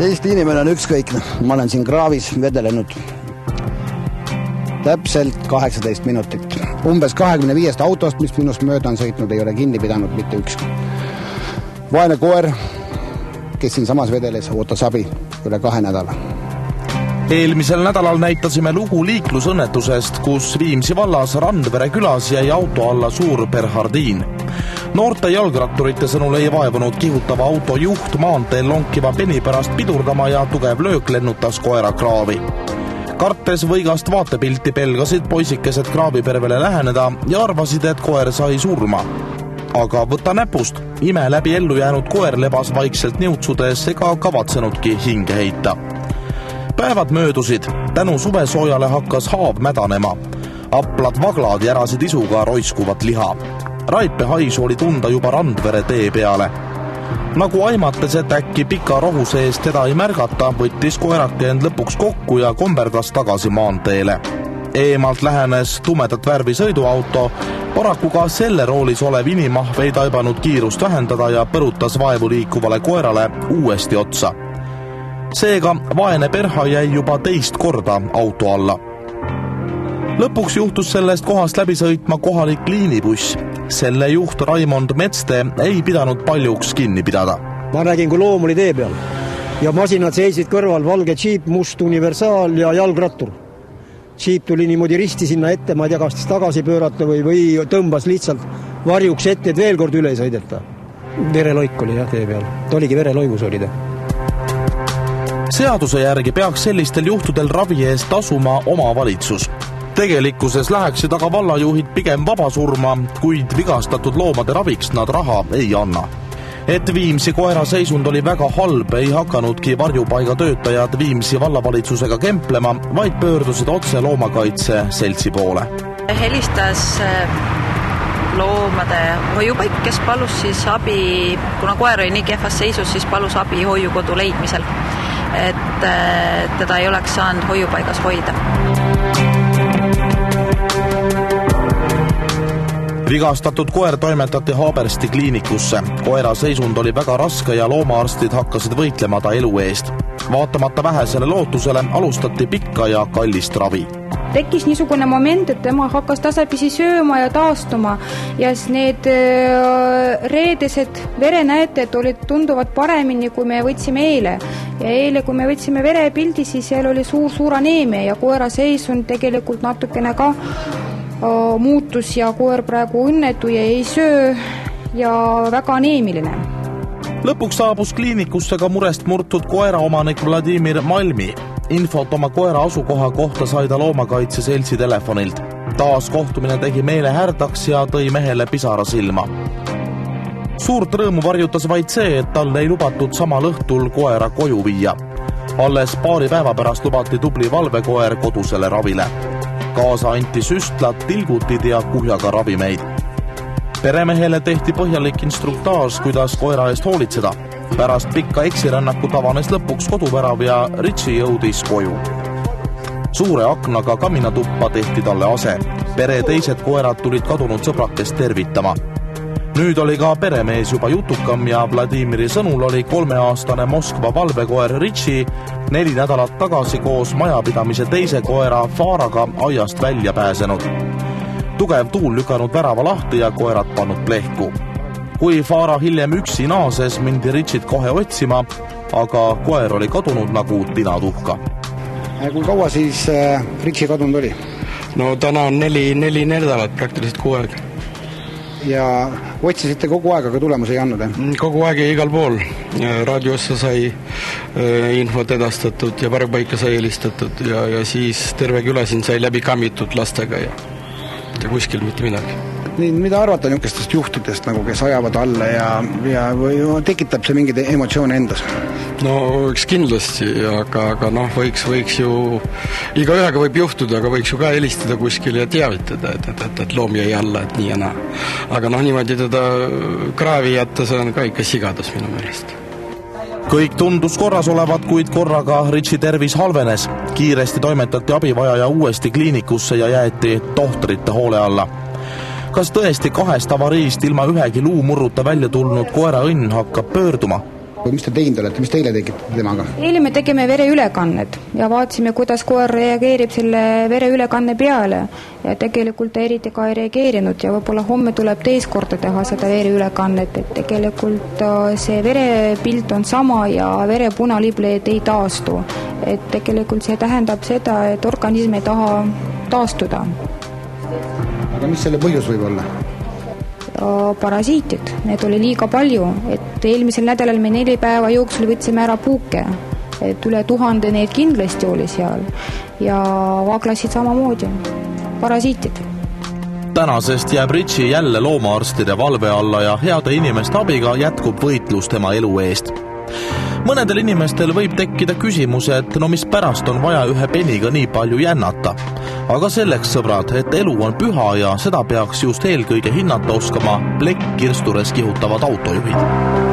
Eesti inimene on ükskõikne. Ma olen siin kraavis vedelenud täpselt 18 minutit. Umbes 25 autost, mis minust mööda on sõitnud, ei ole kinni pidanud mitte ükski. Vaene koer, kes siin samas vedeles, ootas abi üle 2 nädala. Eelmisel nädalal näitasime lugu liiklusõnnetusest, kus Viimsi vallas Randvere külas jäi auto alla suur Berhardiin. Noorte jalgratturite sõnul ei vaevunud kihutava auto juht maanteel lonkiva peni pärast pidurdama ja tugev löök lennutas koera kraavi. Kartes võigast vaatepilti pelgasid poisikesed kraavipervele läheneda ja arvasid, et koer sai surma. Aga võta näpust, ime läbi ellu jäänud koer lebas vaikselt niutsudes ega kavatsenudki hinge heita. Päevad möödusid, tänu suvesoojale hakkas haav mädanema. Aplad vaglad järasid isuga roiskuvat liha. Raipe haisu oli tunda juba Randvere tee peale. Nagu aimates, et äkki pika rohuse eest teda ei märgata, võttis koerake end lõpuks kokku ja komberdas tagasi maanteele. Eemalt lähenes tumedat värvi sõiduauto, paraku ka selle roolis olev inimahv ei taibanud kiirust vähendada ja põrutas vaevu liikuvale koerale uuesti otsa. Seega vaene perha jäi juba teist korda auto alla. Lõpuks juhtus sellest kohast läbi sõitma kohalik liinibuss. Selle juht Raimond Metste ei pidanud paljuks kinni pidada. Ma nägin, kui loom oli tee peal ja masinad seisid kõrval, valge džiip, must universaal ja jalgrattur. Džiip tuli niimoodi risti sinna ette, ma ei tea, kas tagasi pöörata või tõmbas lihtsalt varjuks ette, et veel kord üle sõideta. Vereloik oli jah tee peal, ta oligi vereloigus oli ta. Seaduse järgi peaks sellistel juhtudel ravi eest tasuma omavalitsus. Tegelikkuses läheksid aga vallajuhid pigem vabasurma, kuid vigastatud loomade raviks nad raha ei anna. Et Viimsi koera seisund oli väga halb, ei hakanudki varjupaiga töötajad Viimsi vallavalitsusega kemplema, vaid pöördusid otse loomakaitse seltsi poole. Helistas loomade hoiupaik, kes palus siis abi, kuna koer oli nii kehvas seisus, siis palus abi hoiukodu leidmisel, et teda ei oleks saanud hoiupaigas hoida. Vigastatud koer toimetati Haabersti kliinikusse. Koera seisund oli väga raske ja loomaarstid hakkasid võitlema ta elu eest. Vaatamata vähesele lootusele alustati pikka ja kallist ravi. Tekkis niisugune moment, et tema hakkas tasapisi sööma ja taastuma ja need reedesed verenäited olid tunduvad paremini, kui me võtsime eile. Ja eile, kui me võtsime verepildi, siis seal oli suur aneemia ja koera seisund tegelikult natukene ka muutus ja koer praegu õnnetu ja ei söö ja väga aneemiline. Lõpuks saabus kliinikusse ka murest murtud koera omanik Vladimir Malmi. Infot oma koera asukoha kohta sai ta loomakaitse seltsi telefonilt. Taas kohtumine tegi meele härdaks ja tõi mehele pisara silma. Suurt rõõmu varjutas vaid see, et tal ei lubatud samal õhtul koera koju viia. Alles paari päeva pärast lubati tubli valvekoer kodusele ravile. Kaasa anti süstlad, tilgutid ja kuhjaga ravimeid. Peremehele tehti põhjalik instruktaaž, kuidas koera eest hoolitseda. Pärast pikka eksirännakut avanes lõpuks koduvärav ja Ritsi jõudis koju. Suure aknaga kaminatuppa tehti talle ase. Pere teised koerad tulid kadunud sõbrakest tervitama. Nüüd oli ka peremees juba jutukam ja Vladimiri sõnul oli 3-aastane Moskva valvekoer Ritsi 4 nädalat tagasi koos majapidamise teise koera Faraga aiast välja pääsenud. Tugev tuul lükanud värava lahti ja koerad pannud plehku. Kui Fara hiljem üksi naases, mindi Ritsit kohe otsima, aga koer oli kadunud nagu tinatuhka. Kui kaua siis Ritsi kadunud oli? No täna on 4 nädalat praktiliselt kogu Ja otsisite kogu aeg, aga tulemus ei andnud? Kogu aeg ja igal pool. Raadiosse sai infot edastatud ja varjupaika sai helistatud ja siis terve küla siin sai läbi kammitud lastega ja kuskil mitte midagi. Mida arvata niisugustest juhtidest, nagu kes ajavad alla ja tekitab see mingid emotsioone endas? No eks kindlasti, aga võiks ju, igaühega võib juhtuda, aga võiks ju ka helistada kuskil ja teavitada, et loom jäi alla, et nii ja naa. Aga niimoodi teda kraavi jätta, see on ka ikka sigadus minu meelest. Kõik tundus korras olevat, kuid korraga Ritsi tervis halvenes. Kiiresti toimetati abivajaja uuesti kliinikusse ja jäeti tohtrite hoole alla. Kas tõesti 2 avariist ilma ühegi luumurruta välja tulnud koera õnn hakkab pöörduma? Või mis te teinud olete, mis teile tegite temaga? Eile me tegime vereülekannet ja vaatasime, kuidas koer reageerib selle vereülekanne peale ja tegelikult ta eriti ka ei reageerinud ja võib-olla homme tuleb teist korda teha seda vereülekannet, et tegelikult see verepilt on sama ja verepunalibleed ei taastu. Et tegelikult see tähendab seda, et organism ei taha taastuda. Aga mis selle põhjus võib olla? Parasiitid, need oli liiga palju, et eelmisel nädalal me 4 päeva jooksul võtsime ära puuke, et üle 1000 neid kindlasti oli seal ja vaaglasid samamoodi, parasiitid. Tänasest jääb Ritsi jälle loomaarstide valve alla ja heade inimeste abiga jätkub võitlus tema elu eest. Mõnedel inimestel võib tekkida küsimus, et no mis pärast on vaja ühe peniga nii palju jännata. Aga selleks, sõbrad, et elu on püha ja seda peaks just eelkõige hinnata oskama plekk kirstures kihutavad autojuhid.